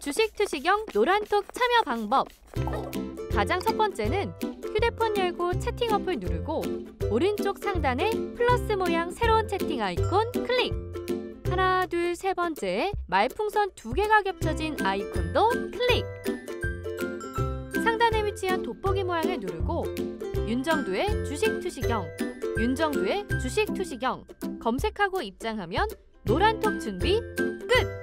주식 투시경 노란톡 참여 방법. 가장 첫 번째는 휴대폰 열고 채팅 어플 누르고 오른쪽 상단에 플러스 모양 새로운 채팅 아이콘 클릭. 하나, 둘, 세 번째 말풍선 2개가 겹쳐진 아이콘도 클릭. 상단에 위치한 돋보기 모양을 누르고 윤정두의 주식 투시경, 윤정두의 주식 투시경 검색하고 입장하면 노란톡 준비 끝!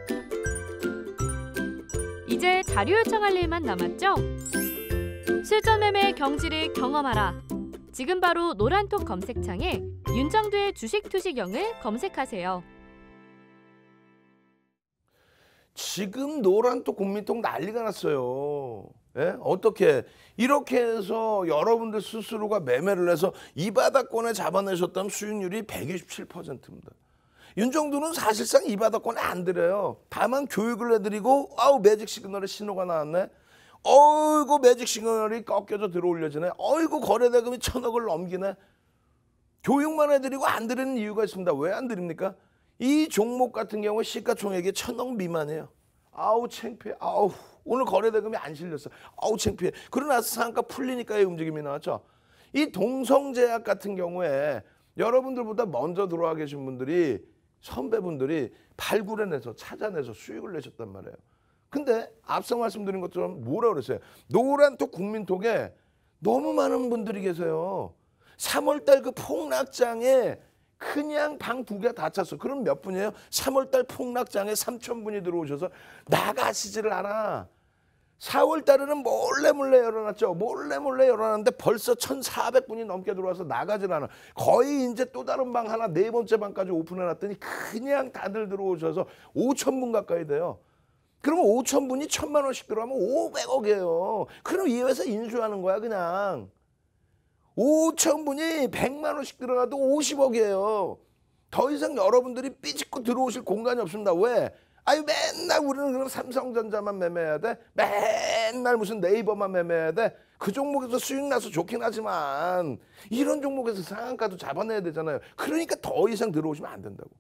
이제 자료 요청할 일만 남았죠? 실전 매매 경지를 경험하라. 지금 바로 노란톡 검색창에 윤정두의 주식 투시경을 검색하세요. 지금 노란톡 국민톡 난리가 났어요. 예? 어떻게 이렇게 해서 여러분들 스스로가 매매를 해서 이 바닥권에 잡아내셨다면 수익률이 127%입니다. 윤정두는 사실상 이 바닥권에 안 들어요. 다만 교육을 해드리고 아우 매직 시그널에 신호가 나왔네. 어이구 매직 시그널이 꺾여져 들어올려지네. 어이구 거래대금이 1,000억을 넘기네. 교육만 해드리고 안 드리는 이유가 있습니다. 왜 안 드립니까? 이 종목 같은 경우 시가총액이 1,000억 미만이에요. 아우 창피해. 아우 오늘 거래대금이 안 실렸어. 아우 창피해. 그러고 나서 상한가 풀리니까 이 움직임이 나왔죠. 이 동성제약 같은 경우에 여러분들보다 먼저 들어와 계신 분들이 선배분들이 발굴해내서 찾아내서 수익을 내셨단 말이에요. 근데 앞서 말씀드린 것처럼 뭐라 그랬어요? 노란톡 국민톡에 너무 많은 분들이 계세요. 3월달 그 폭락장에 그냥 방 2개 다 찼어. 그럼 몇 분이에요? 3월달 폭락장에 3,000분이 들어오셔서 나가시지를 않아. 4월달에는 몰래 열어놨죠. 몰래 열어놨는데 벌써 1,400분이 넘게 들어와서 나가질 않아. 거의 이제 또 다른 방 하나 4번째 방까지 오픈해놨더니 그냥 다들 들어오셔서 5,000분 가까이 돼요. 그러면 5,000분이 1,000만 원씩 들어가면 500억이에요. 그럼 이 회사 인수하는 거야 그냥. 5,000분이 100만 원씩 들어가도 50억이에요. 더 이상 여러분들이 삐집고 들어오실 공간이 없습니다. 왜? 아유 맨날 우리는 그럼 삼성전자만 매매해야 돼? 맨날 무슨 네이버만 매매해야 돼? 그 종목에서 수익 나서 좋긴 하지만 이런 종목에서 상한가도 잡아내야 되잖아요. 그러니까 더 이상 들어오시면 안 된다고.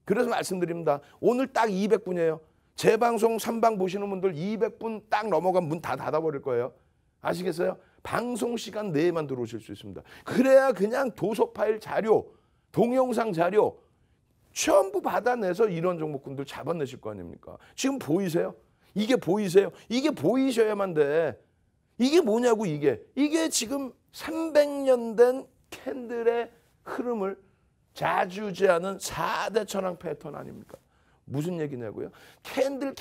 그래서 말씀드립니다. 오늘 딱 200분이에요. 제 방송 3방 보시는 분들 200분 딱 넘어가면 문 다 닫아버릴 거예요. 아시겠어요? 방송 시간 내에만 들어오실 수 있습니다. 그래야 그냥 도서 파일 자료, 동영상 자료 전부 받아내서 이런 종목군들 잡아내실 거 아닙니까? 지금 보이세요? 이게 보이세요? 이게 보이셔야만 돼. 이게 뭐냐고 이게. 이게 지금 300년 된 캔들의 흐름을 좌지우지하는 4대 천왕 패턴 아닙니까? 무슨 얘기냐고요? 캔들.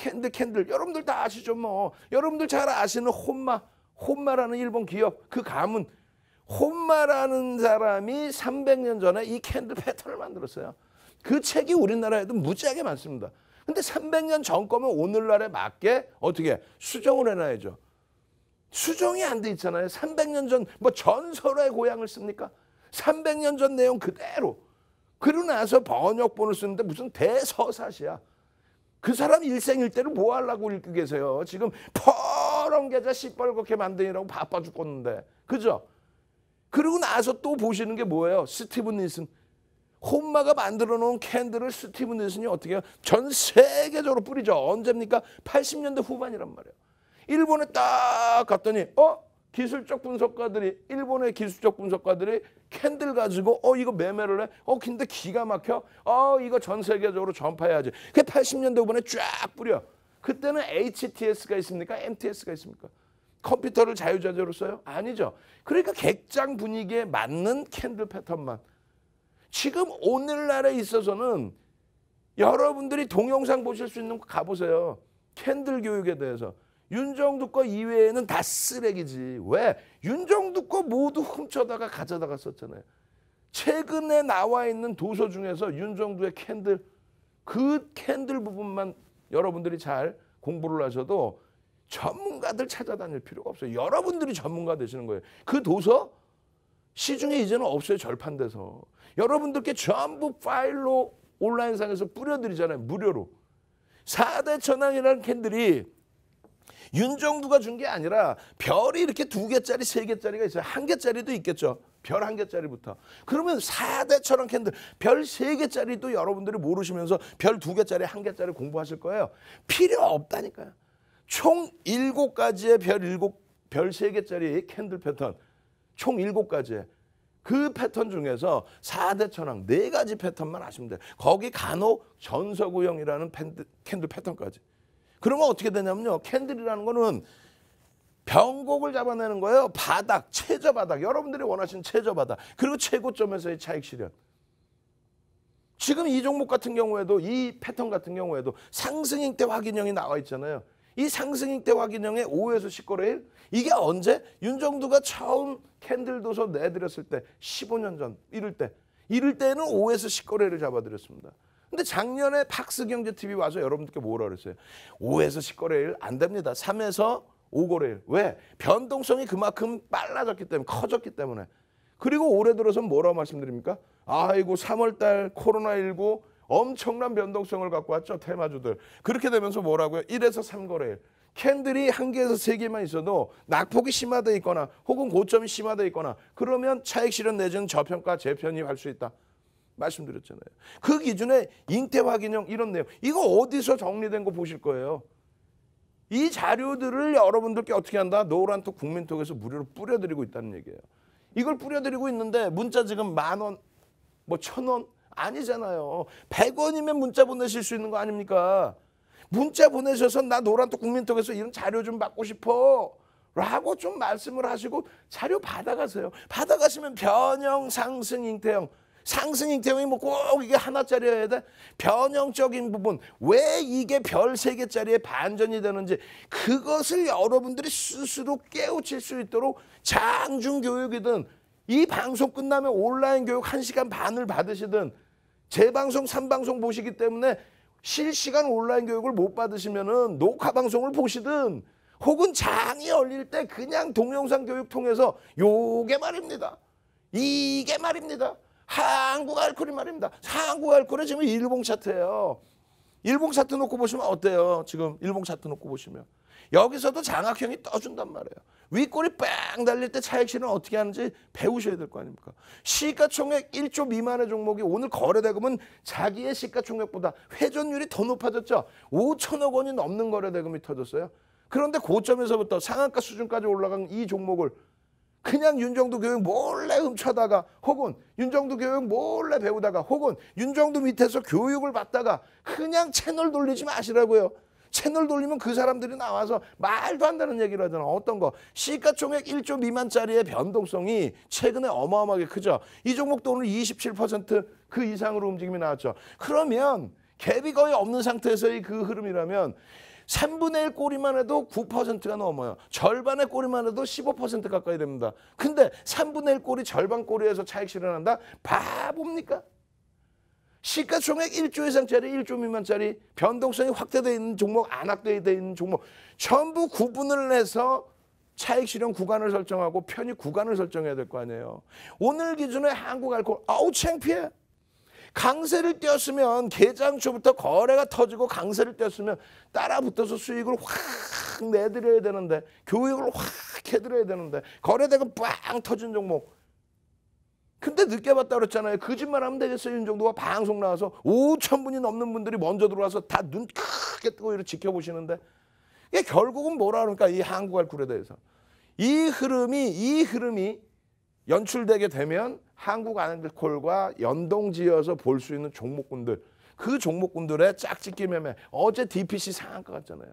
여러분들 다 아시죠 뭐. 여러분들 잘 아시는 혼마라는 일본 기업. 그 가문. 혼마라는 사람이 300년 전에 이 캔들 패턴을 만들었어요. 그 책이 우리나라에도 무지하게 많습니다. 근데 300년 전 거면 오늘날에 맞게 어떻게 수정을 해놔야죠. 수정이 안 돼 있잖아요. 300년 전 뭐 전설의 고향을 씁니까? 300년 전 내용 그대로. 그러고 나서 번역본을 쓰는데 무슨 대서사시야. 그 사람 일생일대로 뭐 하려고 읽고 계세요. 지금 퍼런 계좌 시뻘겋게 만드느라고 바빠 죽겠는데. 그죠? 그러고 나서 또 보시는 게 뭐예요? 스티븐 닐슨. 혼마가 만들어 놓은 캔들을 스티븐 닐슨이 어떻게 해요? 전 세계적으로 뿌리죠. 언제입니까? 80년대 후반이란 말이에요. 일본에 딱 갔더니 기술적 분석가들이 일본의 기술적 분석가들이 캔들 가지고 이거 매매를 해. 근데 기가 막혀. 이거 전 세계적으로 전파해야지. 그 80년대 후반에 쫙 뿌려. 그때는 HTS가 있습니까? MTS가 있습니까? 컴퓨터를 자유자재로 써요? 아니죠. 그러니까 객장 분위기에 맞는 캔들 패턴만. 지금 오늘날에 있어서는 여러분들이 동영상 보실 수 있는 거 가보세요. 캔들 교육에 대해서. 윤정두 거 이외에는 다 쓰레기지. 왜? 윤정두 거 모두 훔쳐다가 가져다가 썼잖아요. 최근에 나와 있는 도서 중에서 윤정두의 캔들, 그 캔들 부분만 여러분들이 잘 공부를 하셔도 전문가들 찾아다닐 필요가 없어요. 여러분들이 전문가 되시는 거예요. 그 도서 시중에 이제는 없어요. 절판돼서. 여러분들께 전부 파일로 온라인상에서 뿌려드리잖아요. 무료로. 4대 천왕이라는 캔들이 윤정두가 준 게 아니라 별이 이렇게 2개짜리, 3개짜리가 있어요. 1개짜리도 있겠죠. 별 1개짜리부터. 그러면 4대 천왕 캔들, 별 3개짜리도 여러분들이 모르시면서 별 2개짜리, 1개짜리 공부하실 거예요. 필요 없다니까요. 총 7가지의 별 3개짜리 캔들 패턴, 총 7가지의 그 패턴 중에서 4대 천왕 4가지 패턴만 하시면 돼요. 거기 간혹 전서구형이라는 캔들 패턴까지. 그러면 어떻게 되냐면요. 캔들이라는 거는 변곡을 잡아내는 거예요. 바닥, 최저 바닥. 여러분들이 원하시는 최저 바닥. 그리고 최고점에서의 차익 실현. 지금 이 종목 같은 경우에도 이 패턴 같은 경우에도 상승잉대 확인형이 나와 있잖아요. 이 상승잉대 확인형의 5에서 10거래일 이게 언제? 윤정두가 처음 캔들 도서 내드렸을 때 15년 전 이럴 때는 5에서 10거래일을 잡아드렸습니다. 근데 작년에 박스경제TV 와서 여러분들께 뭐라 그랬어요? 5에서 10거래일 안 됩니다. 3에서 5거래일. 왜? 변동성이 그만큼 빨라졌기 때문에, 커졌기 때문에. 그리고 올해 들어서 뭐라고 말씀드립니까? 아이고 3월달 코로나19 엄청난 변동성을 갖고 왔죠. 테마주들. 그렇게 되면서 뭐라고요? 1에서 3거래일. 캔들이 1개에서 3개만 있어도 낙폭이 심화되어 있거나 혹은 고점이 심화되어 있거나 그러면 차익 실현 내지는 저평가 재편입할 수 있다. 말씀드렸잖아요. 그 기준에 잉태 확인형 이런 내용. 이거 어디서 정리된 거 보실 거예요. 이 자료들을 여러분들께 어떻게 한다? 노란톡 국민톡에서 무료로 뿌려드리고 있다는 얘기예요. 이걸 뿌려드리고 있는데 문자 지금 10,000원, 뭐 1,000원 아니잖아요. 100원이면 문자 보내실 수 있는 거 아닙니까? 문자 보내셔서 나 노란톡 국민톡에서 이런 자료 좀 받고 싶어 라고 좀 말씀을 하시고 자료 받아가세요. 받아가시면 변형, 상승, 잉태형. 상승 잉태형이 뭐 꼭 이게 하나짜리여야 돼? 변형적인 부분, 왜 이게 별 3개짜리에 반전이 되는지 그것을 여러분들이 스스로 깨우칠 수 있도록 장중교육이든 이 방송 끝나면 온라인 교육 1시간 반을 받으시든 재방송 3방송 보시기 때문에 실시간 온라인 교육을 못 받으시면은 녹화 방송을 보시든 혹은 장이 열릴 때 그냥 동영상 교육 통해서 요게 말입니다. 이게 말입니다. 한국 알코올이 말입니다. 한국 알코올이 지금 일봉 차트예요. 일봉 차트 놓고 보시면 어때요? 지금 일봉 차트 놓고 보시면 여기서도 장악형이 떠준단 말이에요. 윗골이 빵 달릴 때 차익 실현 어떻게 하는지 배우셔야 될 거 아닙니까? 시가총액 1조 미만의 종목이 오늘 거래대금은 자기의 시가총액보다 회전율이 더 높아졌죠. 5천억 원이 넘는 거래대금이 터졌어요. 그런데 고점에서부터 상한가 수준까지 올라간 이 종목을 그냥 윤정두 교육 몰래 훔쳐다가 혹은 윤정두 교육 몰래 배우다가 혹은 윤정두 밑에서 교육을 받다가 그냥 채널 돌리지 마시라고요. 채널 돌리면 그 사람들이 나와서 말도 안 되는 얘기를 하잖아. 어떤 거? 시가총액 1조 미만짜리의 변동성이 최근에 어마어마하게 크죠. 이 종목도 오늘 27% 그 이상으로 움직임이 나왔죠. 그러면 갭이 거의 없는 상태에서의 그 흐름이라면 3분의 1 꼬리만 해도 9%가 넘어요. 절반의 꼬리만 해도 15% 가까이 됩니다. 근데 3분의 1 꼬리 절반 꼬리에서 차익 실현한다? 바보입니까? 시가총액 1조 이상짜리 1조 미만짜리 변동성이 확대되어 있는 종목 안 확대되어 있는 종목 전부 구분을 해서 차익 실현 구간을 설정하고 편입 구간을 설정해야 될 거 아니에요. 오늘 기준에 한국 알코올 아우 창피해. 강세를 띄었으면 개장초부터 거래가 터지고 강세를 띄었으면 따라붙어서 수익을 확 내드려야 되는데 교육을 확 해드려야 되는데 거래대금 빵 터진 종목. 근데 늦게 봤다 그랬잖아요. 거짓말하면 되겠어요. 윤정두가 방송 나와서 5,000분이 넘는 분들이 먼저 들어와서 다 눈 크게 뜨고 이렇게 지켜보시는데 이게 결국은 뭐라 그러니까 이 한국 알코올에 대해서 이 흐름이 연출되게 되면 한국 알코올과 연동지어서 볼 수 있는 종목군들 그 종목군들의 짝짓기 매매 어제 DPC 상한가 같잖아요.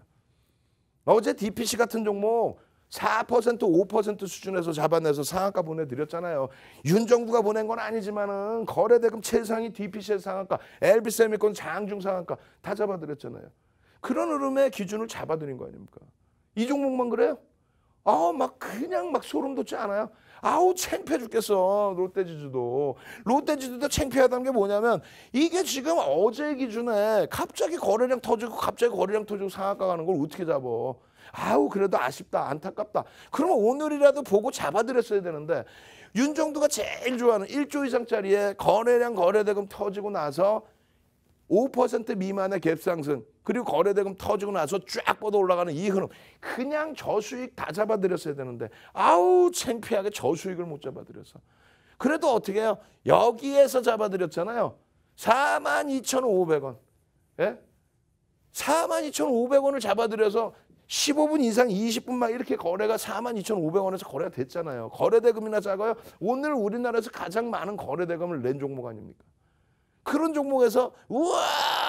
어제 DPC 같은 종목 4% 5% 수준에서 잡아내서 상한가 보내드렸잖아요. 윤정부가 보낸 건 아니지만은 거래대금 최상위 DPC의 상한가 LB세미콘 장중 상한가 다 잡아드렸잖아요. 그런 흐름의 기준을 잡아드린 거 아닙니까? 이 종목만 그래요? 막 그냥 막 소름 돋지 않아요? 아우 창피해 죽겠어. 롯데지주도 창피하다는 게 뭐냐면 이게 지금 어제 기준에 갑자기 거래량 터지고 상한가 가는 걸 어떻게 잡어. 아우 그래도 아쉽다 안타깝다. 그러면 오늘이라도 보고 잡아드렸어야 되는데 윤정두가 제일 좋아하는 1조 이상짜리의 거래량 거래대금 터지고 나서 5% 미만의 갭상승 그리고 거래대금 터지고 나서 쫙 뻗어 올라가는 이 흐름 그냥 저수익 다 잡아드렸어야 되는데 아우 창피하게 저수익을 못 잡아드렸어. 그래도 어떻게 해요? 여기에서 잡아드렸잖아요. 42,500원. 예? 42,500원을 잡아드려서 15분 이상 20분 막 이렇게 거래가 42,500원에서 거래가 됐잖아요. 거래대금이나 작아요. 오늘 우리나라에서 가장 많은 거래대금을 낸 종목 아닙니까? 그런 종목에서 우와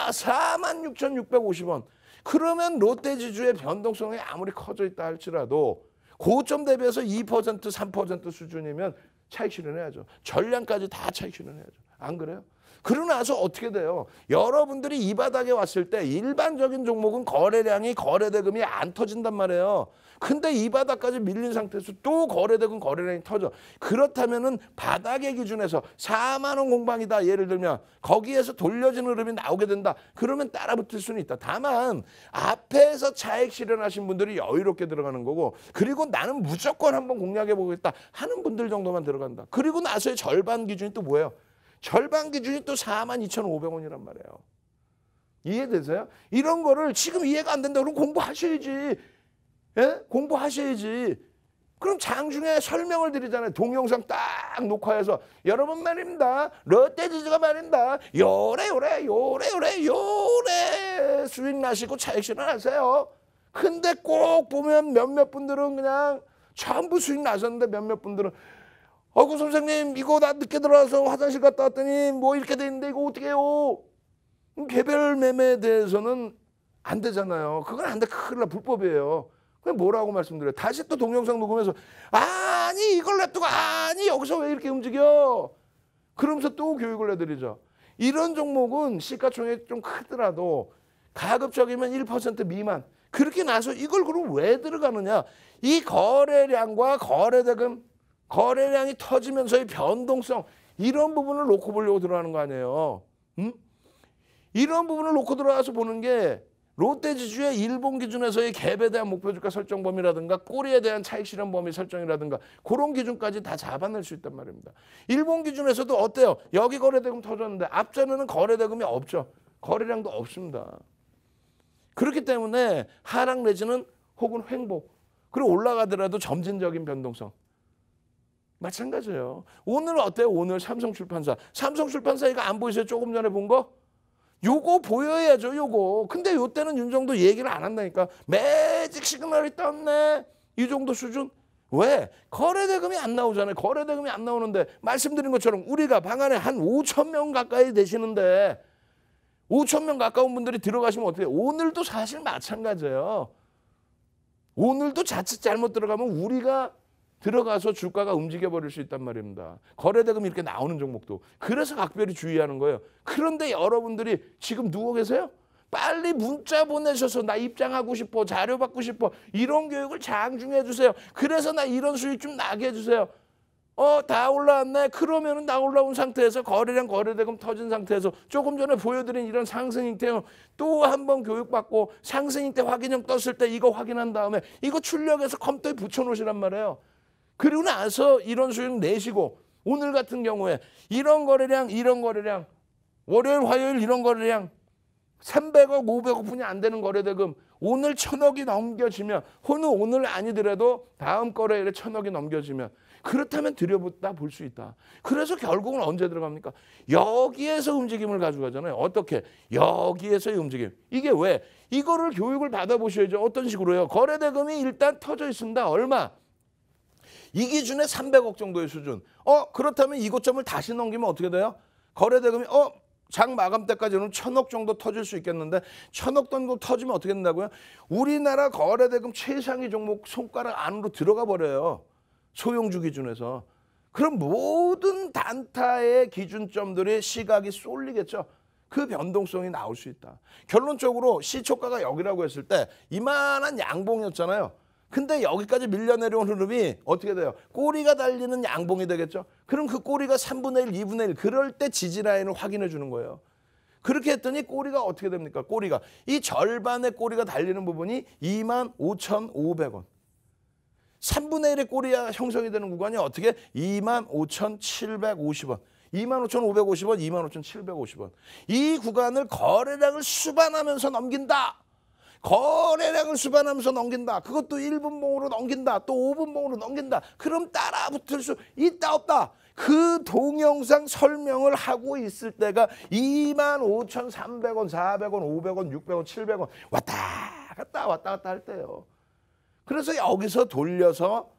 46,650원. 그러면 롯데지주의 변동성이 아무리 커져 있다 할지라도 고점 대비해서 2% 3% 수준이면 차익 실현해야죠. 전량까지 다 차익 실현해야죠. 안 그래요? 그러고 나서 어떻게 돼요? 여러분들이 이 바닥에 왔을 때 일반적인 종목은 거래량이 거래대금이 안 터진단 말이에요. 근데 이 바닥까지 밀린 상태에서 또 거래대금 거래량이 터져. 그렇다면은 바닥의 기준에서 4만 원 공방이다. 예를 들면 거기에서 돌려지는 흐름이 나오게 된다. 그러면 따라붙을 수는 있다. 다만 앞에서 차익 실현하신 분들이 여유롭게 들어가는 거고 그리고 나는 무조건 한번 공략해 보겠다 하는 분들 정도만 들어간다. 그리고 나서의 절반 기준이 또 뭐예요? 절반 기준이 또 42,500원이란 말이에요. 이해되세요? 이런 거를 지금 이해가 안 된다 그러면 공부하셔야지. 예? 공부하셔야지. 그럼 장중에 설명을 드리잖아요. 동영상 딱 녹화해서 여러분 말입니다. 롯데지주가 말입니다. 요래 수익 나시고 차익 실현하세요. 근데 꼭 보면 몇몇 분들은 그냥 전부 수익 나셨는데 몇몇 분들은 그 선생님 이거 나 늦게 들어와서 화장실 갔다 왔더니 뭐 이렇게 돼 있는데 이거 어떻게 해요? 개별 매매에 대해서는 안 되잖아요. 그건 안 돼. 큰일 나. 불법이에요. 그냥 뭐라고 말씀드려요? 다시 또 동영상 녹음해서 아니 이걸 냅두고 아니 여기서 왜 이렇게 움직여? 그러면서 또 교육을 해드리죠. 이런 종목은 시가총액이 좀 크더라도 가급적이면 1% 미만. 그렇게 나서 이걸 그럼 왜 들어가느냐? 이 거래량과 거래대금 거래량이 터지면서의 변동성 이런 부분을 놓고 보려고 들어가는 거 아니에요. 응? 이런 부분을 놓고 들어가서 보는 게 롯데지주의 일본 기준에서의 갭에 대한 목표주가 설정 범위라든가 꼬리에 대한 차익 실현 범위 설정이라든가 그런 기준까지 다 잡아낼 수 있단 말입니다. 일본 기준에서도 어때요? 여기 거래대금 터졌는데 앞전에는 거래대금이 없죠. 거래량도 없습니다. 그렇기 때문에 하락 내지는 혹은 횡보 그리고 올라가더라도 점진적인 변동성 마찬가지예요. 오늘 어때요? 오늘 삼성출판사. 삼성출판사 이거 안 보이세요? 조금 전에 본 거? 요거 보여야죠. 요거. 근데 요때는 윤정도 얘기를 안 한다니까. 매직 시그널이 떴네. 이 정도 수준. 왜? 거래대금이 안 나오잖아요. 거래대금이 안 나오는데 말씀드린 것처럼 우리가 방안에 한 5천 명 가까이 되시는데 5천 명 가까운 분들이 들어가시면 어떻게 해요? 오늘도 사실 마찬가지예요. 오늘도 자칫 잘못 들어가면 우리가 들어가서 주가가 움직여버릴 수 있단 말입니다. 거래대금이 이렇게 나오는 종목도. 그래서 각별히 주의하는 거예요. 그런데 여러분들이 지금 누워 계세요? 빨리 문자 보내셔서 나 입장하고 싶어. 자료 받고 싶어. 이런 교육을 장중에 해주세요. 그래서 나 이런 수익 좀 나게 해주세요. 다 올라왔네. 그러면은 다 올라온 상태에서 거래량 거래대금 터진 상태에서 조금 전에 보여드린 이런 상승 형태형 또 한 번 교육받고 상승 형태 확인형 떴을 때 이거 확인한 다음에 이거 출력해서 컴퓨터에 붙여놓으시란 말이에요. 그리고 나서 이런 수익 내시고 오늘 같은 경우에 이런 거래량 월요일 화요일 이런 거래량 300억 500억 분이 안 되는 거래대금 오늘 1,000억이 넘겨지면 혹은 오늘 아니더라도 다음 거래일에 1,000억이 넘겨지면 그렇다면 들여다 볼 수 있다. 그래서 결국은 언제 들어갑니까? 여기에서 움직임을 가져가잖아요. 어떻게? 여기에서의 움직임. 이게 왜? 이거를 교육을 받아보셔야죠. 어떤 식으로요? 거래대금이 일단 터져 있습니다. 얼마? 이 기준에 300억 정도의 수준. 그렇다면 이 고점을 다시 넘기면 어떻게 돼요? 거래대금이 장 마감 때까지는 1,000억 정도 터질 수 있겠는데 1,000억 정도 터지면 어떻게 된다고요? 우리나라 거래대금 최상위 종목 손가락 안으로 들어가 버려요. 소형주 기준에서. 그럼 모든 단타의 기준점들의 시각이 쏠리겠죠. 그 변동성이 나올 수 있다. 결론적으로 시초가가 여기라고 했을 때 이만한 양봉이었잖아요. 근데 여기까지 밀려 내려온 흐름이 어떻게 돼요? 꼬리가 달리는 양봉이 되겠죠. 그럼 그 꼬리가 3분의 1, 2분의 1 그럴 때 지지라인을 확인해 주는 거예요. 그렇게 했더니 꼬리가 어떻게 됩니까? 꼬리가 이 절반의 꼬리가 달리는 부분이 25,500원. 3분의 1의 꼬리가 형성이 되는 구간이 어떻게? 25,750원. 25,550원, 25,750원. 이 구간을 거래량을 수반하면서 넘긴다. 거래량을 수반하면서 넘긴다. 그것도 1분봉으로 넘긴다. 또 5분봉으로 넘긴다. 그럼 따라 붙을 수 있다 없다. 그 동영상 설명을 하고 있을 때가 25,300원, 400원, 500원, 600원, 700원 왔다 갔다 할 때예요. 그래서 여기서 돌려서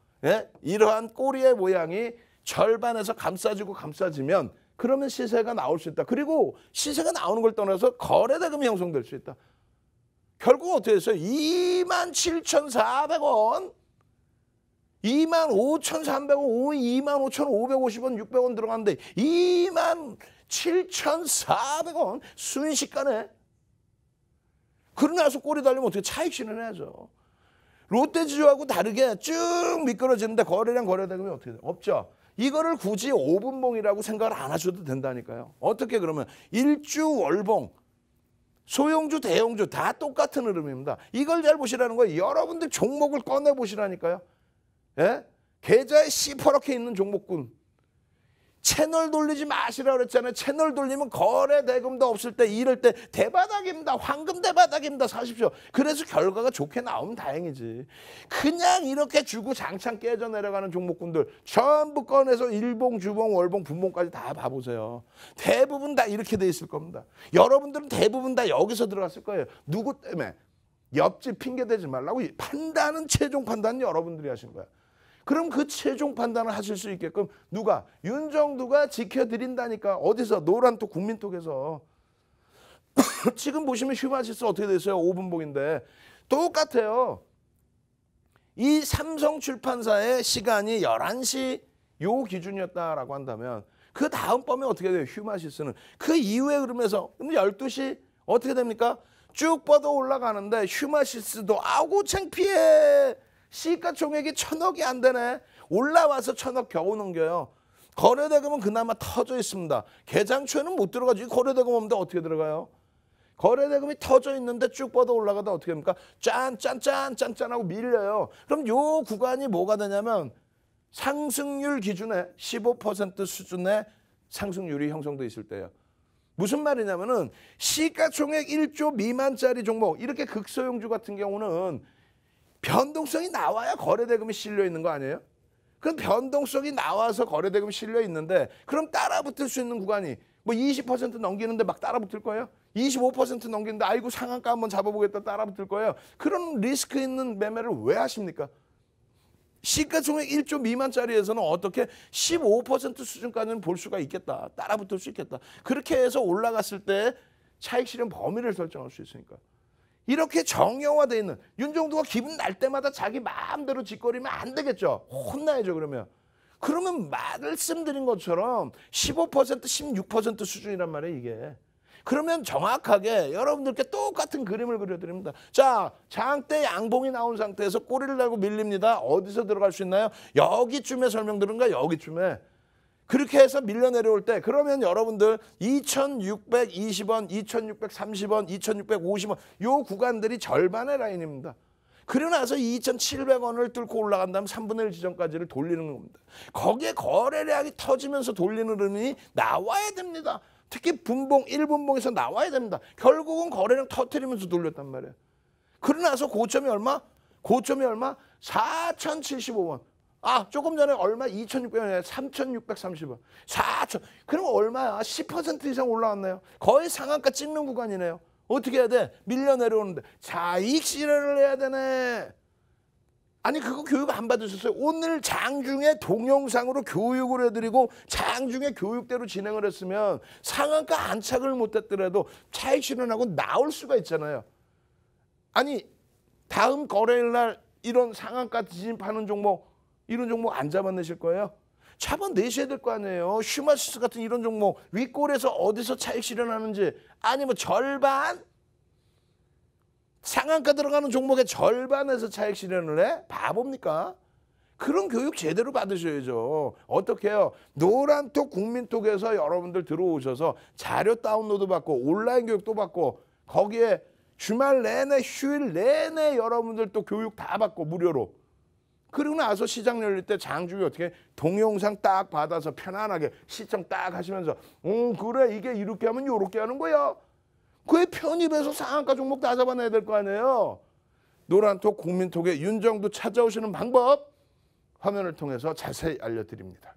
이러한 꼬리의 모양이 절반에서 감싸지고 감싸지면 그러면 시세가 나올 수 있다. 그리고 시세가 나오는 걸 떠나서 거래대금이 형성될 수 있다. 결국 어떻게 됐어요? 27,400원, 25,300원, 25,550원, 600원 들어갔는데 27,400원 순식간에. 그러고 나서 꼬리 달리면 어떻게 차익 실현해야죠. 롯데지주하고 다르게 쭉 미끄러지는데 거래량 거래대금이 어떻게 돼요? 없죠. 이거를 굳이 5분봉이라고 생각을 안 하셔도 된다니까요. 어떻게 그러면 일주 월봉, 소형주, 대형주 다 똑같은 흐름입니다. 이걸 잘 보시라는 거예요. 여러분들 종목을 꺼내 보시라니까요. 계좌에 시퍼렇게 있는 종목군. 채널 돌리지 마시라고 그랬잖아요. 채널 돌리면 거래 대금도 없을 때 이럴 때 대바닥입니다. 황금 대바닥입니다. 사십시오. 그래서 결과가 좋게 나오면 다행이지. 그냥 이렇게 주고 장창 깨져 내려가는 종목군들 전부 꺼내서 일봉, 주봉, 월봉, 분봉까지 다 봐보세요. 대부분 다 이렇게 돼 있을 겁니다. 여러분들은 대부분 다 여기서 들어갔을 거예요. 누구 때문에? 옆집 핑계대지 말라고. 판단은 최종 판단은 여러분들이 하신 거야. 그럼 그 최종 판단을 하실 수 있게끔 누가? 윤정두가 지켜드린다니까. 어디서? 노란톡 국민톡에서. 지금 보시면 휴마시스 어떻게 됐어요? 5분봉인데. 똑같아요. 이 삼성출판사의 시간이 11시 요 기준이었다라고 한다면 그 다음 범위 어떻게 돼요? 휴마시스는. 그 이후의 흐름에서 12시 어떻게 됩니까? 쭉 뻗어 올라가는데 휴마시스도 아고 창피해. 시가총액이 1,000억이 안 되네. 올라와서 1,000억 겨우 넘겨요. 거래대금은 그나마 터져 있습니다. 개장초에는 못 들어가지. 거래대금 없는데 어떻게 들어가요? 거래대금이 터져 있는데 쭉 뻗어 올라가다 어떻게 합니까? 짠짠짠짠짠하고 밀려요. 그럼 요 구간이 뭐가 되냐면 상승률 기준에 15% 수준의 상승률이 형성돼 있을 때예요. 무슨 말이냐면은 시가총액 1조 미만짜리 종목, 이렇게 극소형주 같은 경우는 변동성이 나와야 거래대금이 실려 있는 거 아니에요? 그럼 변동성이 나와서 거래대금이 실려 있는데 그럼 따라붙을 수 있는 구간이 뭐 20% 넘기는데 막 따라붙을 거예요? 25% 넘기는데 아이고 상한가 한번 잡아보겠다 따라붙을 거예요? 그런 리스크 있는 매매를 왜 하십니까? 시가총액 1조 미만짜리에서는 어떻게 15% 수준까지는 볼 수가 있겠다. 따라붙을 수 있겠다. 그렇게 해서 올라갔을 때 차익 실현 범위를 설정할 수 있으니까. 이렇게 정형화되어 있는 윤정두가 기분 날 때마다 자기 마음대로 짓거리면 안 되겠죠. 혼나야죠. 그러면 말씀드린 것처럼 15% 16% 수준이란 말이에요. 이게. 그러면 정확하게 여러분들께 똑같은 그림을 그려드립니다. 자, 장대 양봉이 나온 상태에서 꼬리를 달고 밀립니다. 어디서 들어갈 수 있나요? 여기쯤에 설명드린가? 여기쯤에. 그렇게 해서 밀려 내려올 때 그러면 여러분들 2,620원, 2,630원, 2,650원 요 구간들이 절반의 라인입니다. 그러고 나서 2,700원을 뚫고 올라간 다음 3분의 1 지점까지를 돌리는 겁니다. 거기에 거래량이 터지면서 돌리는 흐름이 나와야 됩니다. 특히 분봉, 1분봉에서 나와야 됩니다. 결국은 거래량 터뜨리면서 돌렸단 말이에요. 그러고 나서 고점이 얼마? 4,075원. 아, 조금 전에 얼마? 2,600원이에요. 3,630원. 4,000. 그럼 얼마야? 10% 이상 올라왔네요. 거의 상한가 찍는 구간이네요. 어떻게 해야 돼? 밀려 내려오는데. 차익 실현을 해야 되네. 아니, 그거 교육 안 받으셨어요? 오늘 장중에 동영상으로 교육을 해드리고 장중에 교육대로 진행을 했으면 상한가 안착을 못했더라도 차익 실현하고 나올 수가 있잖아요. 아니, 다음 거래일 날 이런 상한가 진입하는 종목, 이런 종목 안 잡아내실 거예요? 잡아내셔야 될 거 아니에요. 휴마시스 같은 이런 종목 윗골에서 어디서 차익 실현하는지, 아니면 절반? 상한가 들어가는 종목의 절반에서 차익 실현을 해? 바보입니까? 그런 교육 제대로 받으셔야죠. 어떻게 해요? 노란톡 국민톡에서 여러분들 들어오셔서 자료 다운로드 받고 온라인 교육도 받고 거기에 주말 내내 휴일 내내 여러분들 또 교육 다 받고 무료로. 그리고 나서 시장 열릴 때 장중에 어떻게 동영상 딱 받아서 편안하게 시청 딱 하시면서 그래 이게 이렇게 하면 요렇게 하는 거야. 그에 편입해서 상한가 종목 다 잡아내야 될 거 아니에요. 노란톡 국민톡에 윤정두 찾아오시는 방법 화면을 통해서 자세히 알려드립니다.